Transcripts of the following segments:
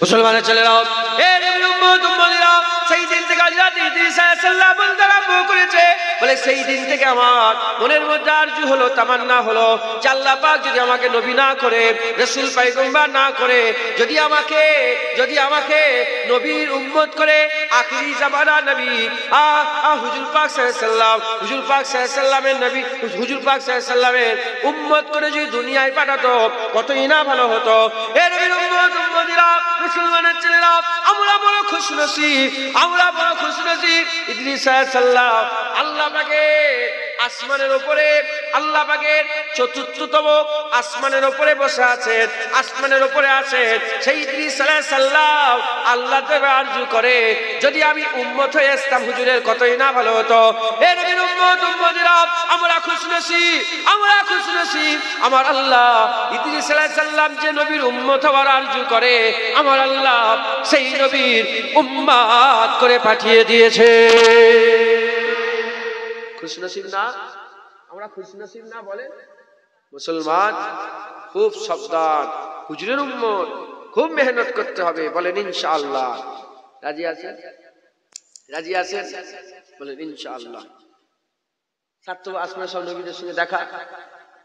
মুসলমানের ছেলেরাও, এ নবীর উম্মত উম্মতিরা, সেই দিন থেকে হযরত ইদ্রিস আলাইহিস সালাম বলতে আরম্ভ করেছে, বলে সেই দিন থেকে আমার মনের মধ্যে আরজু হলো, তামান্না হলো যে আল্লাহ পাক যদি আমাকে নবী না করে, রাসূল পয়গম্বর না করে, যদি আমাকে নবীর উম্মত করে, আখিরি জামানা নবী হুজুর পাক সাল্লাল্লাহু আলাইহি সাল্লাম, হুজুর পাক সাল্লাল্লাহু আলাইহি সাল্লামের নবী, হুজুর পাক সাল্লাল্লাহু আলাইহি সাল্লামের উম্মত করে যদি দুনিয়ায় পাঠাতো, কতই না ভালো হতো। এ নবীর উম্মত উম্মতিরা, মুসলমানের ছেলেরা, আমরা বড় খুশনসিব, আমরা বড় খুশনসিব। ইদ্রিস আলাইহিস সালাম আল্লাহ পাকের আসমানের উপরে, আল্লাহ পাকের চতুর্থতম আসমানের উপরে বসে আছেন, আসমানের উপরে আছেন। সেই ইদ্রিস আলাইহিস সালাম আল্লাহ দেবে আরজু করে, যদি আমি উম্মত হয়ে আসতাম হুজুরের কতই না ভালো হতো। এ নবীর উম্মত উম্মতিরা, আমরা খুশনসিব, আমরা খুশনসিব। আমার আল্লাহ ইদ্রিস আলাইহিস সালাম যে নবীর উম্মত হওয়ার আরজু করে, আমার আল্লাহ সেই নবীর উম্মত করে পাঠিয়ে দিয়েছে। খুশনসিব না? আমরা খুশনসিব না বলে? মুসলমান খুব সাবধান, হুজুরের উম্মত, খুব মেহনত করতে হবে। বলেন ইনশাআল্লাহ। রাজি আছেন? রাজি আছেন? বলেন ইনশাআল্লাহ। ছাত্র আসমানের সব নবীদের সঙ্গে দেখা,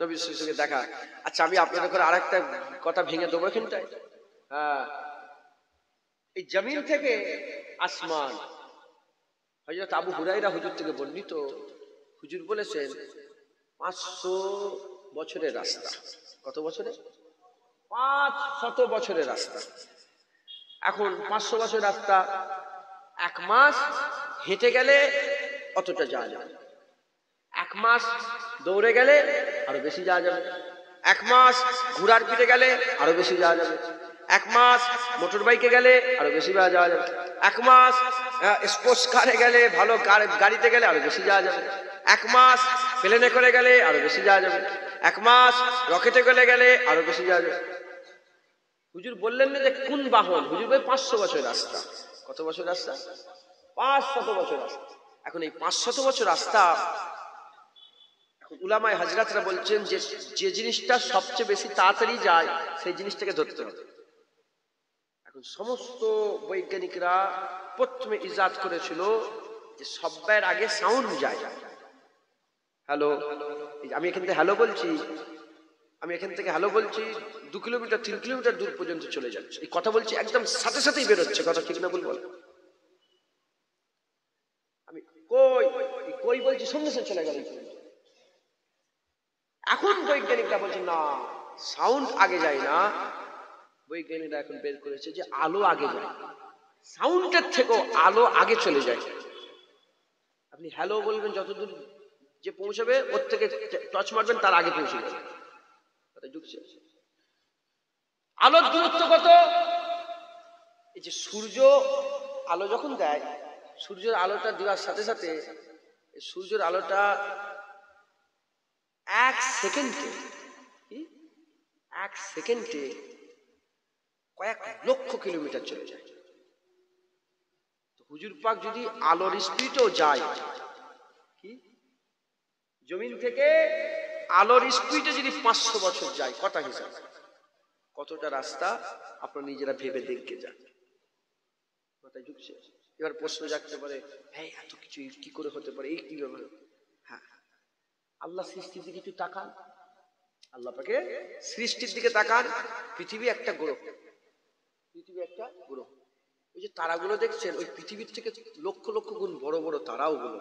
নবীর সঙ্গে দেখা। আচ্ছা, আমি আপনাদের করে আরেকটা কথা ভেঙে দেবো এখানটায়। হ্যাঁ, এই জমিন থেকে আসমান, হযরত আবু হুরায়রা হুজুর থেকে বর্ণিত, হুজুর বলেছেন 500 বছরের রাস্তা। কত বছরে? 500 বছরের রাস্তা। এখন 500 বছরের রাস্তা, 1 মাস হেঁটে গেলে অতটা যাওয়া যাবে, 1 মাস দৌড়ে গেলে আরো বেশি যাওয়া যাবে, 1 মাস ঘোড়ার পিঠে গেলে আরো বেশি যাওয়া যাবে, 1 মাস মোটর বাইকে গেলে আরো বেশি যাওয়া যাবে, 1 মাস স্পোর্টস কারে গেলে, ভালো গাড়িতে গেলে আরো বেশি যাওয়া যাবে, 1 মাস প্লেনে করে গেলে আরো বেশি যাওয়া যাবে, 1 মাস রকেটে করে গেলে আরো বেশি যাওয়া যাবে। হুজুর বললেন না যে কোন বাহন, হুজুর ভাই 500 বছর রাস্তা। কত বছর রাস্তা? 500 বছর রাস্তা। এখন এই 500 বছর রাস্তা, উলামায়ে হাজরাতরা বলছেন যে যে জিনিসটা সবচেয়ে বেশি তাড়াতাড়ি যায় সেই জিনিসটাকে ধরতে হবে। এখন সমস্ত বৈজ্ঞানিকরা প্রথমে ইজাদ করেছিল যে শব্দের আগে সাউন্ড যায়। হ্যালো, আমি এখান থেকে হ্যালো বলছি, আমি এখান থেকে হ্যালো বলছি, 2 কিলোমিটার 3 কিলোমিটার দূর পর্যন্ত চলে যাচ্ছে। এই কথা বলছি একদম সাথে সাথেই বেরোচ্ছে, কথা ঠিক না ভুল বল? আমি কই কই বলছি, সঙ্গে সঙ্গে চলে গেল। এখন বৈজ্ঞানিকরা বলছে না, সাউন্ড আগে যায় না। বৈজ্ঞানিকরা এখন বের করেছে যে আলো আগে যায়, সাউন্ডের থেকেও আলো আগে চলে যায়। আপনি হ্যালো বলবেন, যতদূর যে পৌঁছাবে ওর থেকে টচ মারবেন, তার আগে পৌঁছে যাবে। আলোর দূরত্ব কত? এই যে সূর্য আলো যখন দেয়, সূর্যের আলোটা দেওয়ার সাথে সাথে সূর্যের আলোটা 1 সেকেন্ডে কয়েক লক্ষ কিলোমিটার চলে যায়। হুজুর পাক যদি আলোর স্পিডও যায়, কি জমিন থেকে আলোর স্পিডে যদি 500 বছর যায়, কথা হিসাব কতটা রাস্তা আপনারা নিজেরা ভেবে দেখে যান। মাথায় ঢুকছে? এবার প্রশ্ন জাগতে পারে, হ্যাঁ এত কিছু কি করে হতে পারে, এই কি ব্যাপার? হ্যাঁ, আল্লাহ সৃষ্টির দিকে একটু তাকান, আল্লাহ পাকে সৃষ্টির দিকে তাকান। পৃথিবী একটা গ্রহ, পৃথিবী একটা গ্রহ। ওই যে তারাগুলো দেখছেন, ওই পৃথিবীর থেকে লক্ষ লক্ষ গুণ বড় বড় তারাও গুলো,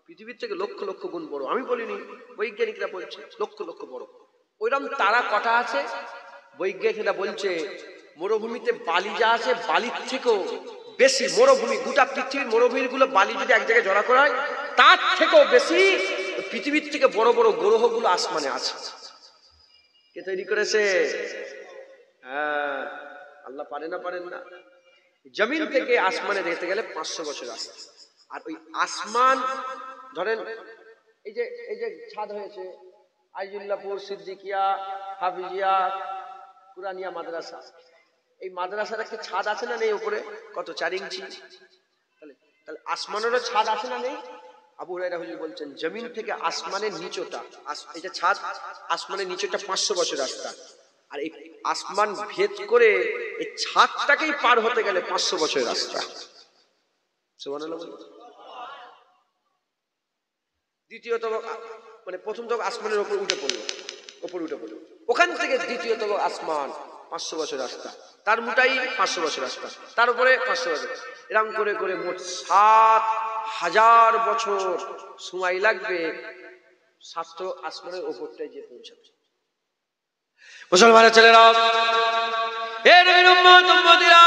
পৃথিবীর থেকে লক্ষ লক্ষ গুণ বড়। আমি বলিনি, বৈজ্ঞানিকরা বলছে লক্ষ লক্ষ বড়। ওইরকম তারা কটা আছে? বৈজ্ঞানিকরা বলছে মরুভূমিতে বালি যা আছে, বালির থেকেও বেশি মরুভূমি, গোটা পৃথিবীর মরুভূমিগুলো বালি যদি এক জায়গায় জড়া করা হয়, তার থেকেও বেশি পৃথিবীর থেকে বড় বড় গ্রহগুলো আসমানে আছে। কে তৈরি করেছে? হ্যাঁ, আল্লাহ পারেন না? জমিন থেকে আসমানে যেতে গেলে 500 বছর আসে। আর ওই আসমান ধরেন, এই যে ছাদ হয়েছে আইজুল্লাহপুর, সিদ্দিকিয়া, হাফিজিয়া, কুরানিয়া মাদ্রাসা, এই মাদ্রাসার একটা ছাদ আছে না নেই? উপরে কত 4 ইঞ্চি। তাহলে আসমানেরও ছাদ আছে না নেই? আবু হুরায়রা হুজুর বলছেন জমিন থেকে আসমানের নিচটা, এটা ছাদ, আসমানের নিচটা 500 বছর রাস্তা। আর এই আসমান ভেদ করে এই ছাদটাকেই পার হতে গেলে 500 বছরের রাস্তা। সুবহানাল্লাহ। দ্বিতীয়তম মানে প্রথমতম আসমানের উপরে উঠে পড়লো, ওখান থেকে দ্বিতীয়তম আসমান 500 বছর রাস্তা, তার মোটাই 500 বছর রাস্তা, তার উপরে 500 বছর, এরকম করে করে মোট 7000 বছর সময় লাগবে 7 আসমানের উপরটায় যে পৌঁছাতে। মুসলমানের ছেলেরা, এ নবীর উম্মত উম্মতিরা,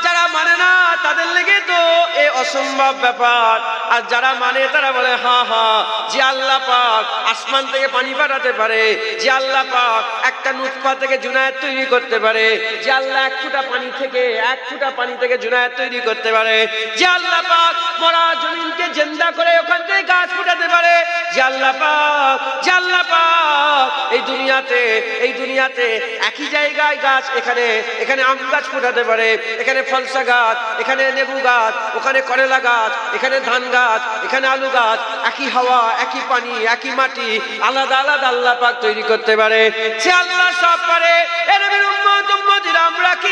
যারা মানে না তাদের লেগে তো এ অসম্ভব ব্যাপার, আর যারা মানে তারা বলে হ্যাঁ হ্যাঁ, যে আল্লাহ পাক আসমান থেকে পানি পাঠাতে পারে, যে আল্লাহ পাক একটা নুতফা থেকে জুনায়েত তৈরি করতে পারে, যে আল্লাহ এক ফোঁটা পানি থেকে জুনায়েত তৈরি করতে পারে, যে আল্লাহ পাক মরা জমিনকে জিন্দা করে ওখান থেকে গাছ ফুটাতে পারে, যে আল্লাহ পাক এই দুনিয়াতে একই জায়গায় গাছ, এখানে আম গাছ ফুটাতে পারে, এখানে ফলসা গাছ, এখানে লেবু গাছ, ওখানে করলা গাছ, এখানে ধান গাছ, এখানে আলু গাছ, একই হাওয়া, একই পানি, একই মাটি, আলাদা আলাদা আল্লাহ পাক তৈরি করতে পারে। সে আল্লাহ সব পারে। এ নবীর উম্মত উম্মতিরা, আমরা কি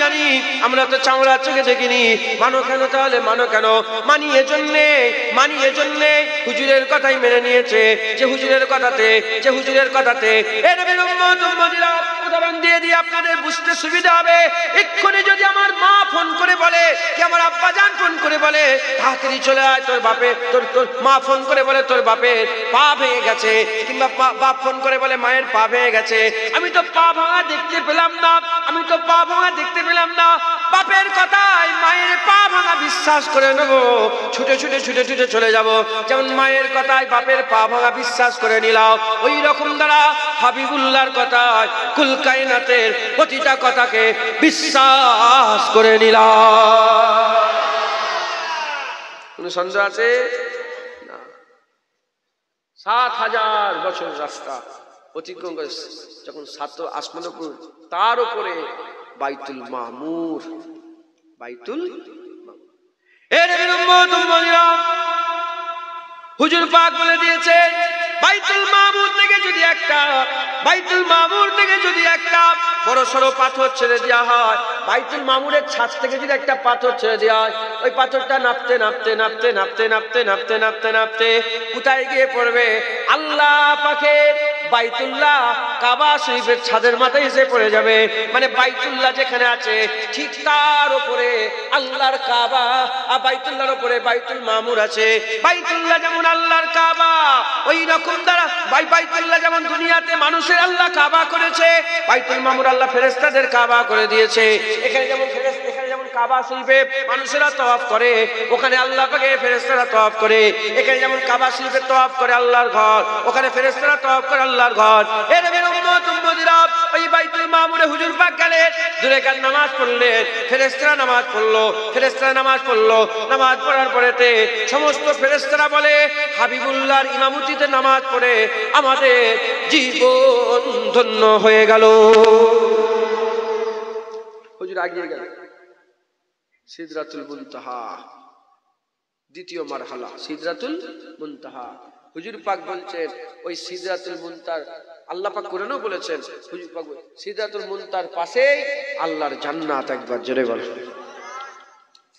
জানি? আমরা তো চামড়া চোখে দেখিনি। মানো কেন তাহলে? মানি এজন্যে হুজুরের কথাই মেনে নিয়েছে, যে হুজুরের কথাতে এ নবীর উম্মত উম্মতিরা, উদাহরণ দিয়ে আপনাদের বুঝতে সুবিধা হবে। এক্ষুনি যদি আমার মা ফোন করে বলে, কি আমার আব্বা জান ফোন করে বলে, তাড়াতাড়ি চলে আয়, তোর মা ফোন করে বলে তোর বাপের পা ভেঙে গেছে, কিংবা বাপ ফোন করে বলে মায়ের পা ভেঙে গেছে, আমি তো পা ভাঙা দেখতে পেলাম না, বাপের কথায় মায়ের পা ভাঙা বিশ্বাস করে নেব, ছুটে চলে যাব। যেমন মায়ের কথায় বাপের পা ভাঙা বিশ্বাস করে নিলাম, ওই রকম দ্বারা হাবিবুল্লাহর কথায় কুল কায়নাতের প্রতিটা কথাকে বিশ্বাস করে নিলাম। কোন সন্দেহ আছে না? 7000 বছর রাস্তা অতিক্রম করে যখন 7 আসমানের উপর, তার উপরে বাইতুল মামুর। এ নবীর উম্মত উম্মতিরা, হুজুর পাক বলে দিয়েছে, বাইতুল মামুর থেকে যদি একটা বড় সড়ো পাথর ছেড়ে দেওয়া হয়, বাইতুল মামুরের ছাদ থেকে যদি একটা পাথর ছেড়ে দেওয়া হয়, ওই পাথরটা নাপতে কোথায় গিয়ে পড়বে? আল্লাহ পাকের বাইতুল্লাহ কাবা শরীফের ছাদের মাথায় এসে পড়ে যাবে। মানে বাইতুল্লাহ যেখানে আছে ঠিক তার উপরে আল্লাহর কাবা, আর বাইতুল্লাহর উপরে বাইতুল মামুর আছে। বাইতুল্লাহ যেমন আল্লাহর কাবা, ওই রকম দ্বারা বাইতুল্লাহ যেমন দুনিয়াতে মানুষের আল্লাহ কাবা করেছে, বাইতুল মামুর আল্লাহ ফেরেশতাদের কাবা করে দিয়েছে। এখানে যেমন কাবা শরীফে মানুষেরা তওয়াফ করে, ওখানে আল্লাহ পাকের ফেরেশতারা তওয়াফ করে। এখানে যেমন কাবা শরীফে তওয়াফ করে আল্লাহর ঘর, ওখানে ফেরেশতারা তওয়াফ করে আল্লাহর ঘর। এর নবীর উম্মত উম্মতিরা, ওই বাইতুল মামুরে হুজুর পাক গেলেন, দুই রাকাত নামাজ পড়লেন, ফেরেশতারা নামাজ পড়লো। নামাজ পড়ার পরেতে সমস্ত ফেরেশতারা বলে, হাবিবুল্লাহর ইমামতিতে নামাজ পড়ে আমাদের জীবন ধন্য হয়ে গেল। হুজুর আগিয়ে গেল সিদরাতুল মুনতাহা, দ্বিতীয় মারহালা সিদরাতুল মুনতাহা। হুজুর পাক বলছেন, ওই সিদরাতুল মুনতার আল্লাহ পাক কোরআনেও বলেছেন, হুজুর পাক সিদরাতুল মুনতার পাশেই আল্লাহর জান্নাত। একবার জোরে বলেন,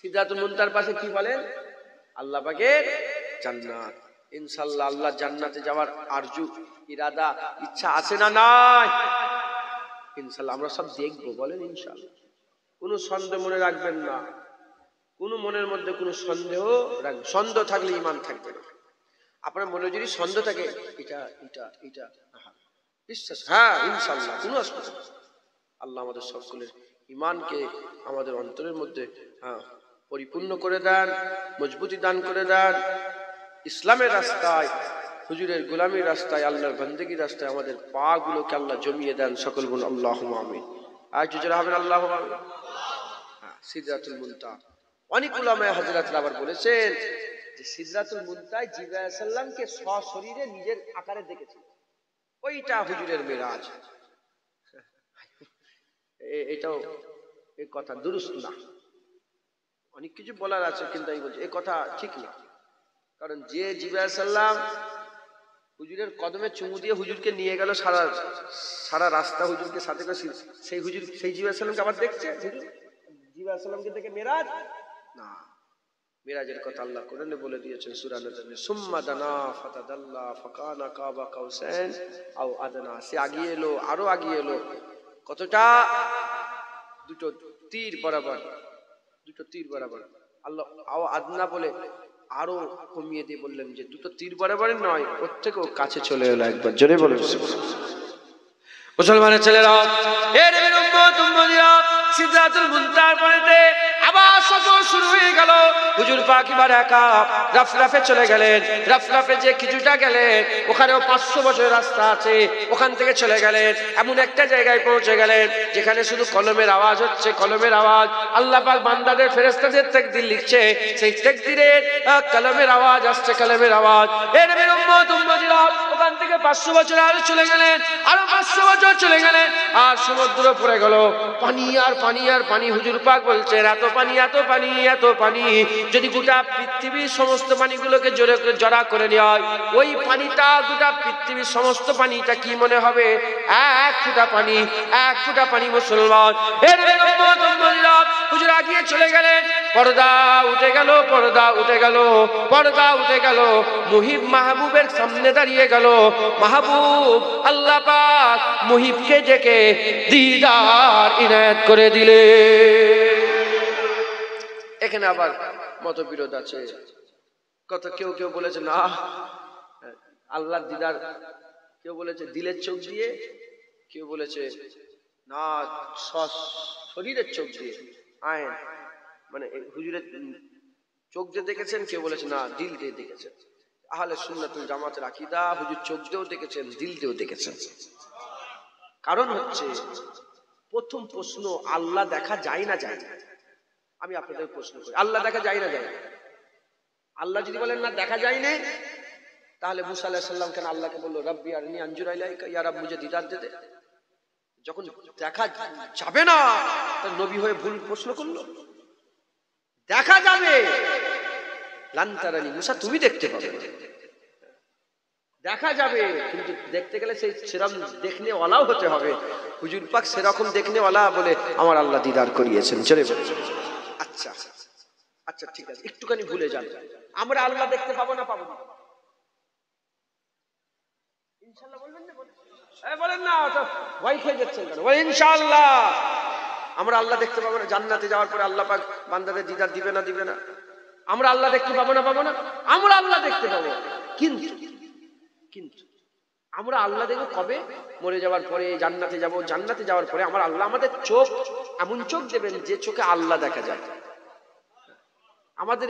সিদরাতুল মুনতার পাশে কি বলেন? আল্লাহ পাকের জান্নাত। ইনশাআল্লাহ আল্লাহ জান্নাতে যাওয়ার আরজু, ইরাদা, ইচ্ছা আছে না নাই? ইনশাআল্লাহ আমরা সব দেখবো, বলেন ইনশাআল্লাহ। কোনো সন্দেহ মনে রাখবেন না, কোনো মনের মধ্যে কোনো সন্দেহ রাখবেন, সন্দেহ থাকলে ঈমান থাকবে না। আপনার মনে যদি সন্দেহ থাকে, এটা বিশ্বাস, হ্যাঁ ইনশাআল্লাহ কোনো অসুবিধা নেই। আল্লাহ আমাদের সকলের ঈমানকে আমাদের অন্তরের মধ্যে পরিপূর্ণ করে দেন, মজবুতি দান করে দেন। ইসলামের রাস্তায়, হুজুরের গোলামীর রাস্তায়, আল্লাহর বান্দেগীর রাস্তায় আমাদের পা গুলোকে আল্লাহ জমিয়ে দেন। সকল বলুন আল্লাহুম্মা আমিন। আর জোরে হবেন আল্লাহুম্মা আমিন। সিদরাতুল মুনতাহা, অনেক উলামায়ে হযরতরা আবার বলেছেন যে সিদরাতুল মুনতাহায় জিবরাইল আলাইহিস সালামকে সশরীরে নিজের আকারে দেখেছেন, ওইটা হুজুরের মেরাজ। এটাও এই কথা দুরুস্ত না, অনেক কিছু বলার আছে, কিন্তু আমি বলছি এই কথা ঠিক না। কারণ যে জিবরাইল আলাইহিস সালাম হুজুরের কদমে চুমু দিয়ে হুজুরকে নিয়ে গেল, সারা সারা রাস্তা হুজুরকে সাথে করে। সেই হুজুর সেই জিবরাইল সালামকে আবার দেখছে, হুজুর জিবরাইল সালামকে দেখে মেরাজ না। মিরাজের কথা আল্লাহ কোরআনে বলে দিয়েছেন সূরা নাজমে, সুম্মা দানা ফাতাদাল্লা ফাকানা কাবা কাউসাইন আও আদনা। সে আগিয়ে এলো, আরো আগিয়ে এলো। কতটা? দুটো তীর বরাবর, দুটো তীর বরাবর। আল্লাহ আও আদনা বলে আরো কমিয়ে দিয়ে বললেন যে দুটো তীর বরাবরই নয়, ওর থেকেও কাছে চলে এলো একবার। জোরে বলে মুসলমানের ছেলেরা, এ নবীর উম্মত উম্মতিরা, সিদরাতুল মুনতাহার পরেতে আবার সফর শুরু হয়ে গেল। হুজুর পাক এবার একা রাফরাফে চলে গেলেন। রাফরাফে যে কিছুটা গেলেন, ওখানেও 500 বছরের রাস্তা আছে। ওখান থেকে চলে গেলেন, এমন একটা জায়গায় পৌঁছে গেলেন যেখানে শুধু কলমের আওয়াজ হচ্ছে, কলমের আওয়াজ। আল্লাহ পাক বান্দাদের ফেরেশতাদের তাকদীর লিখছে, সেই তাকদীরের কলমের আওয়াজ আসছে, কলমের আওয়াজ। এ নবীর উম্মত উম্মতিরা, ওখান থেকে 500 বছর আর চলে গেলেন, আরো 500 বছর চলে গেলেন, আর সমুদ্র পড়ে গেল। পানি আর পানি আর পানি। হুজুর পাক বলছে এত পানি, এত পানি, এত পানি, যদি গোটা পৃথিবীর সমস্ত পানিগুলোকে জড়া করে নেওয়া হয়, ওই পানিটা গোটা পৃথিবীর সমস্ত পানিটা কি মনে হবে? এক ফোঁটা পানি, এক ফোঁটা পানি। মুসলমান, এর হুজুর আগিয়ে চলে গেলেন। পর্দা উঠে গেল, পর্দা উঠে গেল, পর্দা উঠে গেল। মুহিব মাহবুবের সামনে দাঁড়িয়ে গেল। মাহবুব আল্লাহ পাক মুহিবকে ডেকে দিদার ইনায়েত করে দিলে। এখানে আবার মতবিরোধ আছে। কত কেউ কেউ বলেছে না, আল্লাহর দিদার, কেউ বলেছে দিলের চোখ দিয়ে, কেউ বলেছে না শরীরের চোখ দিয়ে, আইন মানে হুজুরের চোখ দিয়ে দেখেছেন, কেউ বলেছে না দিল দিয়ে দেখেছেন। আহলে সুন্নাতুল জামাতের আকীদা, হুজুর চোখ দিয়েও দেখেছেন, দিল দিয়েও দেখেছেন। কারণ হচ্ছে, প্রথম প্রশ্ন, আল্লাহ দেখা যায় না যায় না? আমি আপনাদের প্রশ্ন করি, আল্লাহ দেখা যায় না যায় না? আল্লাহ যদি বলেন না দেখা যায় না, তাহলে মুসা আলাইহিস সালাম কেন আল্লাহকে বললো রব্বি আরনি আনজুর ইলাইকা, ইয়া রব মুঝে দিদার দে দে? যখন দেখা যাবে না, তার নবী হয়ে ভুল প্রশ্ন করলো। দেখা যাবে, লান তারানি, মুসা তুমি দেখতে পাবে, দেখা যাবে, কিন্তু দেখতে গেলে সেই সেরকম দেখনে ওয়ালাও হতে হবে। হুজুর পাক সেরকম দেখনে ওয়ালা বলে আমার আল্লাহ দিদার করিয়েছেন। চলে আচ্ছা আচ্ছা ঠিক আছে, একটুখানি ভুলে যান, আমরা আল্লাহ দেখতে পাবো না? পাবো না ইনশাআল্লাহ? বলবেন না? বলেন না, ভয় খেয়ে যাচ্ছেন কেন? ইনশাআল্লাহ আমরা আল্লাহ দেখতে পাবো না। জান্নাতে যাওয়ার পরে আল্লাহ পাক বান্দাদের দিদার দিবে না দিবে না? আমরা আল্লাহ দেখতে পাবো না? পাবো না? আমরা আল্লাহ দেখতে পাবো, কিন্তু কিন্তু আমরা আল্লাহ দেখবো কবে? মরে যাওয়ার পরে। জান্নাতে যাব, জান্নাতে যাওয়ার পরে আমার আল্লাহ আমাদের চোখ, এমন চোখ দেবেন যে চোখে আল্লাহ দেখা যায়। আমাদের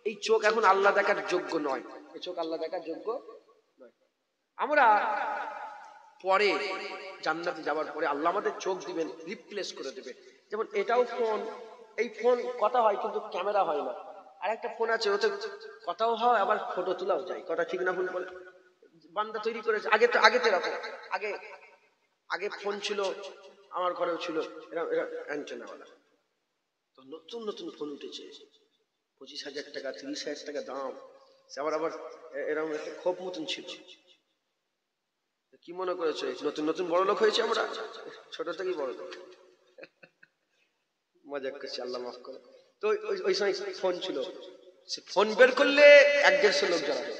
এই চোখ এখন আল্লাহ দেখার যোগ্য নয়, এই চোখ আল্লাহ দেখার যোগ্য নয়। আমরা পরে জান্নাতে যাওয়ার পরে আল্লাহ আমাদের চোখ দিবেন, রিপ্লেস করে দেবে। যেমন এটাও ফোন, এই ফোন কথা হয় কিন্তু ক্যামেরা হয় না। আর একটা ফোন আছে, ওতে কথাও হয় আবার ফটো তোলাও যায়। কথা ঠিক না ভুল বলে? বান্দা তৈরি করেছে। আগে তো এরকম, আগে ফোন ছিল, আমার ঘরেও ছিল অ্যান্টেনাওয়ালা। তো নতুন নতুন ফোন উঠেছে, 25,000 টাকা 30,000 টাকা দাম। আবার এরকম একটা ক্ষোভ মতন ছিল। কি মনে করেছে নতুন নতুন বড় লোক হয়েছে আমরা? ছোট থেকেই বড় লোক। মজা করছি, আল্লাহ মাফ করো। তো ওই সময় ফোন ছিল, ফোন বের করলে 1-150 লোক জড়া হয়।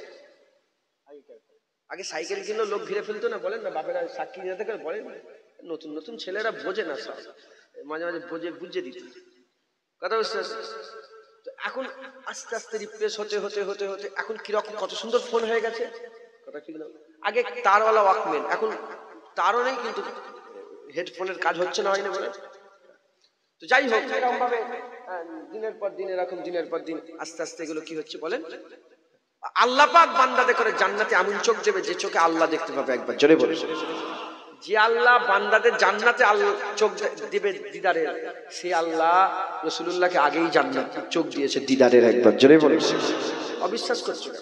আগে সাইকেল কিনলেও লোক ঘিরে ফেলতো না, বলেন না? বাপেরা সাক্ষী নিয়ে থাকে, বলেন নতুন নতুন ছেলেরা বোঝে না, সব মাঝে মাঝে বুঝে দিত কথা। বুঝতে এখন আস্তে আস্তে রিপ্লেস হতে হতে হতে হতে এখন কিরকম কত সুন্দর ফোন হয়ে গেছে। কথা ঠিক না? আগে তারওয়ালা ওয়াকম্যান, এখন তারও নেই, কিন্তু হেডফোনের কাজ হচ্ছে না, হয় না বলে। তো যাই হোক, এরকম ভাবে দিনের পর দিন, এরকম দিনের পর দিন আস্তে আস্তে এগুলো কি হচ্ছে বলেন? আল্লাহ পাক বান্দাদের করে জান্নাতে এমন চোখ দেবে যে চোখে আল্লাহ দেখতে পাবে। একবার জোরে বলে, যে আল্লাহ বান্দাদের জান্নাতে চোখ দিবে দিদারের, সে আল্লাহ রাসূলুল্লাহকে আগেই জান্নাতে চোখ দিয়েছে দিদারের। একবার জোরে বলে, অবিশ্বাস করছো না?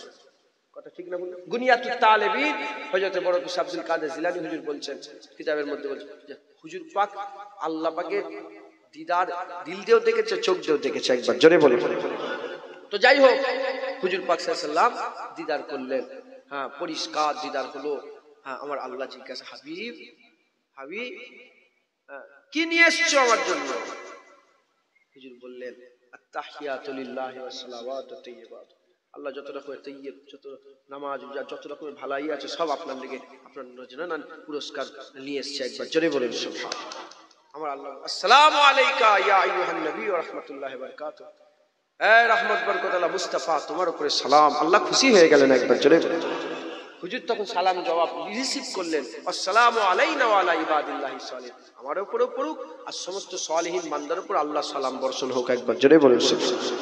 কথা ঠিক না? গুনিয়াতুত তালেবিন হযরত বড় পিস আব্দুল কাদের জিলানী হুজুর বলছেন, কিতাবের মধ্যে বলছেন যে হুজুর পাক আল্লাহ পাকের দিদার দিল দিয়েও দেখেছে, চোখ দিয়েও দেখেছে। একবার জোরে বলে। তো যাই হোক, হুজুর পাক সাল্লাল্লাহু আলাইহি ওয়াসাল্লাম দিদার করলেন। হ্যাঁ পরিষ্কার দিদার হলো। হ্যাঁ আমার আল্লাহ জিজ্ঞাসা, হাবিব হাবিব কি নিয়ে এসছো আমার জন্য? হুজুর বললেন, আত্তাহিয়াতু লিল্লাহি ওয়াস সালাওয়াতু তাইয়্যিবাত, আল্লাহ যত রকমের তাইয়্যিব, যত নামাজ যত রকমের ভালাই আছে সব আপনার লেগে আপনার নজরানা পুরস্কার নিয়ে এসেছে। একবার জোরে বলেন সুবহানাল্লাহ। আমার আল্লাহ, আসসালামু আলাইকা ইয়া আইয়ুহান নবী ওয়া রাহমাতুল্লাহি ওয়া বারাকাতুহু, এ রহমত বরকত আল্লাহ মুস্তাফা তোমার উপরে সালাম। আল্লাহ খুশি হয়ে গেলেন। একবার জোরে বলেন। হুজুর তখন সালাম জবাব রিসিভ করলেন, আসসালামু আলাইনা ওয়া আলা ইবাদিল্লাহিস সালিহিন, আমার উপরেও পড়ুক আর সমস্ত সালিহিন বান্দার উপর আল্লাহ সালাম বর্ষণ হোক। একবার জোরে বলেন সুবহানাল্লাহ।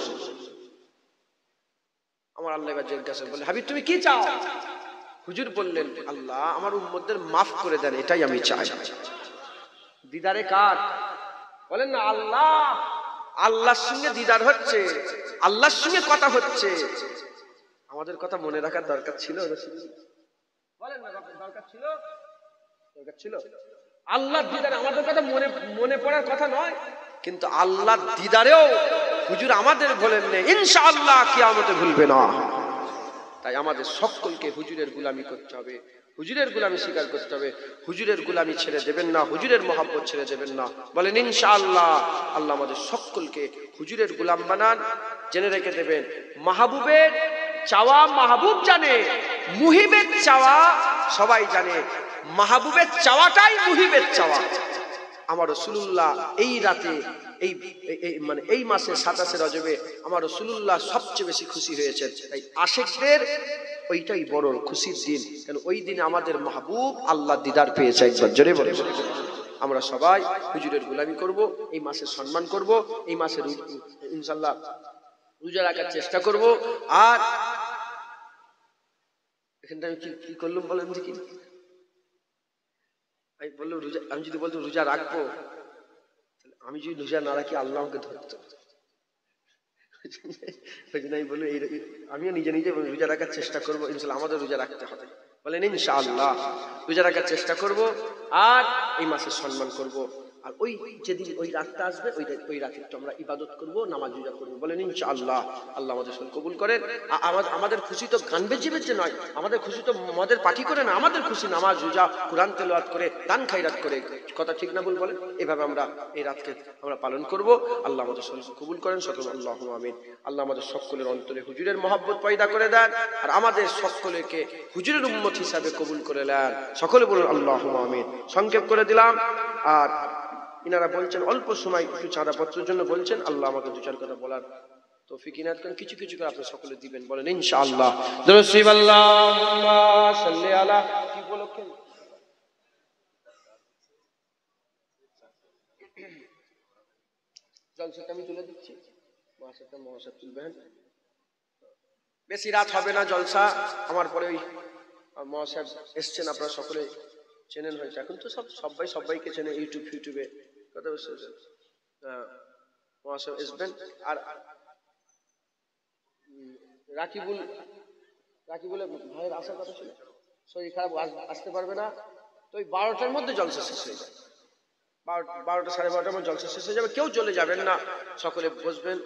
আমার আল্লাহ এবার জিজ্ঞাসা বললেন, হাবিব তুমি কি চাও? হুজুর বললেন, আল্লাহ আমার উম্মতদের মাফ করে দেন, এটাই আমি চাই। দিদারে কার? বলেন না আল্লাহ। আল্লাহর সঙ্গে দিদার হচ্ছে, আল্লাহর সঙ্গে কথা হচ্ছে। আমাদের কথা মনে রাখার দরকার ছিল, বলেন না দরকার ছিল? দরকার ছিল। আল্লাহর দিদারে আমাদের কথা মনে পড়ার কথা নয়, কিন্তু আল্লাহর দিদারেও হুজুর আমাদের বলেন ইনশাআল্লাহ কিয়ামতে ভুলবে না। তাই আমাদের সকলকে হুজুরের গোলামি করতে হবে, হুজুরের গোলামি স্বীকার করতে হবে। হুজুরের গোলামি ছেড়ে দেবেন না, হুজুরের মহব্বত ছেড়ে দেবেন না। বলেন ইনশাআল্লাহ। আল্লাহ আমাদের সকলকে হুজুরের গোলাম বানান। জেনে রেখে দেবেন, মাহবুবের চাওয়া মাহবুব জানে, মুহিবের চাওয়া সবাই জানে, মাহবুবের চাওয়াটাই মুহিবের চাওয়া। আমার রাসূলুল্লাহ এই রাতে মানে এই মাসে 27 রজবে আমার রাসূলুল্লাহ সবচেয়ে বেশি খুশি হয়েছেন। তাই আশিকদের ওইটাই বড় খুশির দিন, কারণ ওই দিনে আমাদের মাহবুব আল্লাহ দিদার পেয়েছে। একবার জোরে বলে আমরা সবাই হুজুরের গোলামি করব, এই মাসে সম্মান করব, এই মাসে ইনশাআল্লাহ রোজা রাখার চেষ্টা করব। আর এখানটা আমি কি করলাম বলেন দেখি? আমি বললাম রোজা, আমি যদি বলতো রোজা রাখবো, আমি যদি রোজা না রাখি আল্লাহ আমাকে ধরতো। আমি বললাম আমিও নিজে নিজে রোজা রাখার চেষ্টা করবো, ইনশাআল্লাহ আমাদের রোজা রাখতে হবে। বলেন ইনশাআল্লাহ রোজা রাখার চেষ্টা করব আর এই মাসের সম্মান করব। আর ওই যেদিন ওই রাতটা আসবে ওই রাতে একটু আমরা ইবাদত করব, নামাজ রোজা করবো। বলেন ইনশাআল্লাহ। আল্লাহ আমাদের সঙ্গে কবুল করেন। আমাদের খুশি তো গান বেজে বেজে নয়, আমাদের খুশি তো মদের পার্টি করে না, আমাদের খুশি নামাজ রোজা কোরআন তেলাওয়াত করে দান খায়রাত করে। কথা ঠিক না ভুল বলেন? এভাবে আমরা এই রাতকে আমরা পালন করব। আল্লাহ আমাদের সঙ্গে কবুল করেন সকল, আল্লাহুম্মা আমিন। আল্লাহ আমাদের সকলের অন্তরে হুজুরের মহব্বত পয়দা করে দেন আর আমাদের সকলকে হুজুরের উম্মত হিসাবে কবুল করে নেন। সকলে বলুন আল্লাহুম্মা আমিন। সংক্ষেপ করে দিলাম। আর ইনারা বলছেন অল্প সময় একটু চাঁদাপত্রের জন্য বলছেন, আল্লাহ আমাকে দু চার কথা বলার তৌফিক ইনায়াত করেন। কিছু কিছু করে আপনারা সকলে দিবেন। বলেন ইনশাআল্লাহ। দরুদ আল্লাহুম্মা সাল্লি আলা কি উপলক্ষে জলসাটা আমি তুলে দিচ্ছি, মহাসাব তুলবেন। বেশি রাত হবে না জলসা। আমার পরে ওই মহাসাব এসছেন, আপনারা সকলে চেনেন হয়েছে, এখন তো সবাই সবাইকে চেনে ইউটিউবে কথা বলছে। মহাসাব আসবেন। আর রাকিবুলের ভাইয়ের আসার কথা ছিল, শরীর খারাপ, আসতে পারবে না। তো ওই 12টার মধ্যে জলসা শেষ হয়ে যাবে, 12টা সাড়ে 12টার মধ্যে জলসা শেষ হয়ে যাবে। কেউ চলে যাবেন না, সকলে বসবেন।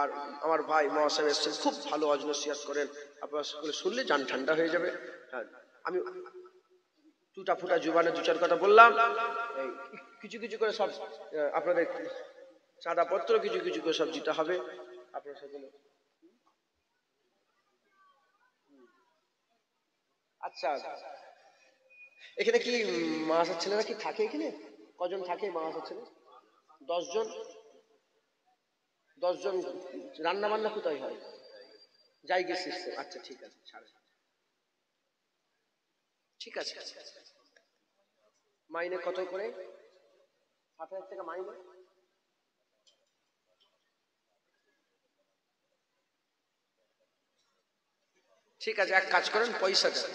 আর আমার ভাই মহাসাব এসছেন, খুব ভালো ওয়াজ নসিহত করেন, আপনারা সকলে শুনলে জান ঠান্ডা হয়ে যাবে। হ্যাঁ, আমি টুটা ফুটা জুবানে দু চার কথা বললাম। কিছু কিছু করে সব আপনাদের চাঁদাপত্র কিছু কিছু করে সব দিতে হবে। আপনারা সকলে আচ্ছা, এখানে কি মাহাসার ছেলেরা কি থাকে? এখানে কজন থাকে মাহাসার ছেলে? 10 জন। 10 জন। রান্না বান্না কোথায় হয়? জায়গা সিস্টেম। আচ্ছা ঠিক আছে, ঠিক আছে। মাইনে কত করে? 7,000 টাকা মাইনে। ঠিক আছে, এক কাজ করেন, পয়সা দেন।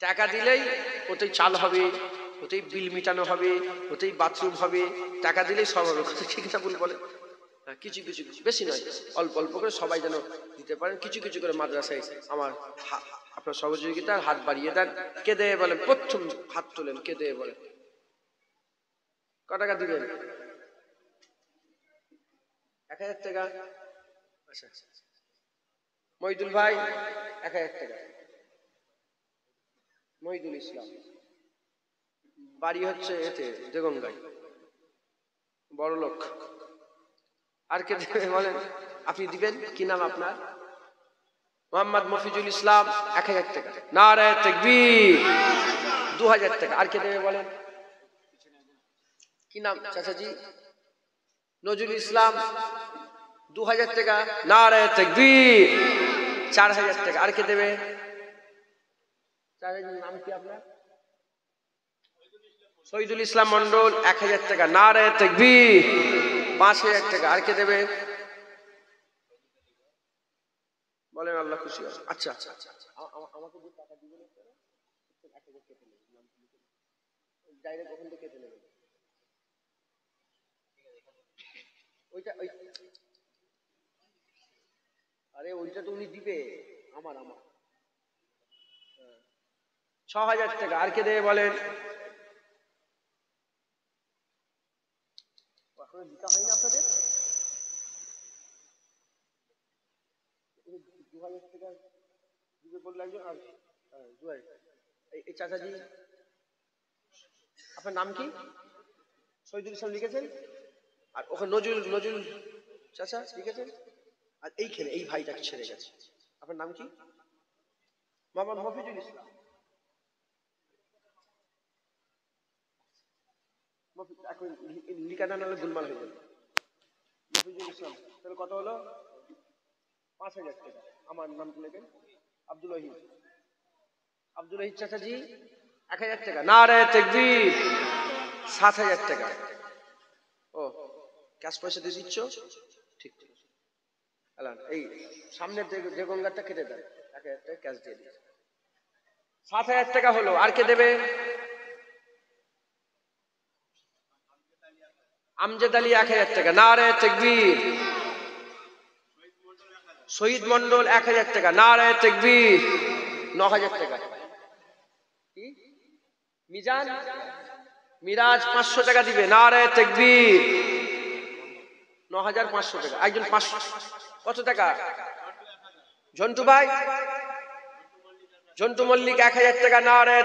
টাকা দিলেই ওতেই চাল হবে, ওতেই বিল মিটানো হবে, ওতেই বাথরুম হবে। টাকা দিলেই সব হবে। ঠিক না ভুল বলে? কিছু কিছু বেশি নয়, অল্প অল্প করে সবাই যেন দিতে পারেন। কিছু কিছু করে মাদ্রাসায় আমার আপনার সহযোগিতার হাত বাড়িয়ে দেন। কে দেয় বলেন? প্রথম হাত তোলেন, কে দেয় বলেন? ক টাকা দিবেন? 1,000 টাকা। আচ্ছা, মহিদুল ভাই 1000 টাকা। মহিদুল ইসলাম, বাড়ি হচ্ছে এতে দেগঙ্গায়, বড় লোক। আর কে দেবে বলেন? আপনি দিবেন? কি নাম আপনার? মোহাম্মদ মফিজুল ইসলাম 1000 টাকা। নারে তাকবীর। 2000 টাকা। আর কে দেবে বলেন? কি নাম চাচাজি? নজরুল ইসলাম 2000 টাকা। নারে তাকবীর। 4000 টাকা। আর কে দেবে? চাচাজির নাম কি আপনার? শহীদুল ইসলাম মন্ডল 1000 টাকা। নারে তাকবীর। 5000 টাকা। আর কে দেবে বলেন? আল্লাহ খুশি হবে। আচ্ছা আচ্ছা আচ্ছা, আমাকে যে টাকা দিবেন আপনারা 1000 কেটে নেবেন, ডাইরেক্ট ওখান থেকে কেটে নেবেন। ওইটা ওই, আরে ওইটা তো উনি দিবে। আমার 6000 টাকা। আর কে দেবে বলেন? এখনো দিতে হয়নি আপনাদের? 2000 টাকা দিবে বললে একজন। আর এই চাচাজি, আপনার নাম কি? শহীদুল ইসলাম লিখেছেন। আর ওখানে নজরুল, নজরুল চাচা লিখেছেন। আর এইখানে এই ভাইটাকে ছেড়ে গেছে। আপনার নাম কি? মোহাম্মদ মফিজুল ইসলাম। এখন লিখাটা নাহলে গোলমাল হয়ে যাবে। মফিজুল ইসলাম, তাহলে কত হলো? 5000 টাকা। আমার নাম লেখেন আব্দুল ওহিদ। আব্দুল ওহিদ চাচাজি 1000 টাকা। নারে তাকবীর। 7000 টাকা। ও, ক্যাশ পয়সা দিয়ে দিচ্ছ? ঠিক ঠিক। এই সামনের যে গঙ্গারটা কেটে দেন, 1000 টাকা ক্যাশ দিয়ে দিচ্ছি। 7000 টাকা হলো। আর কে দেবে? আমজেদ আলী 1000 টাকা। নারে তাকবীর। শহীদ মন্ডল 1000 টাকা। নারে তাকবীর। 9000 টাকা। কি? মিজান, মিরাজ 500 টাকা দিবে। নারে তাকবীর। 9500 টাকা। একজন 500। কত টাকা? ঝন্টু ভাই, ঝন্টু মল্লিক 1000 টাকা। নারে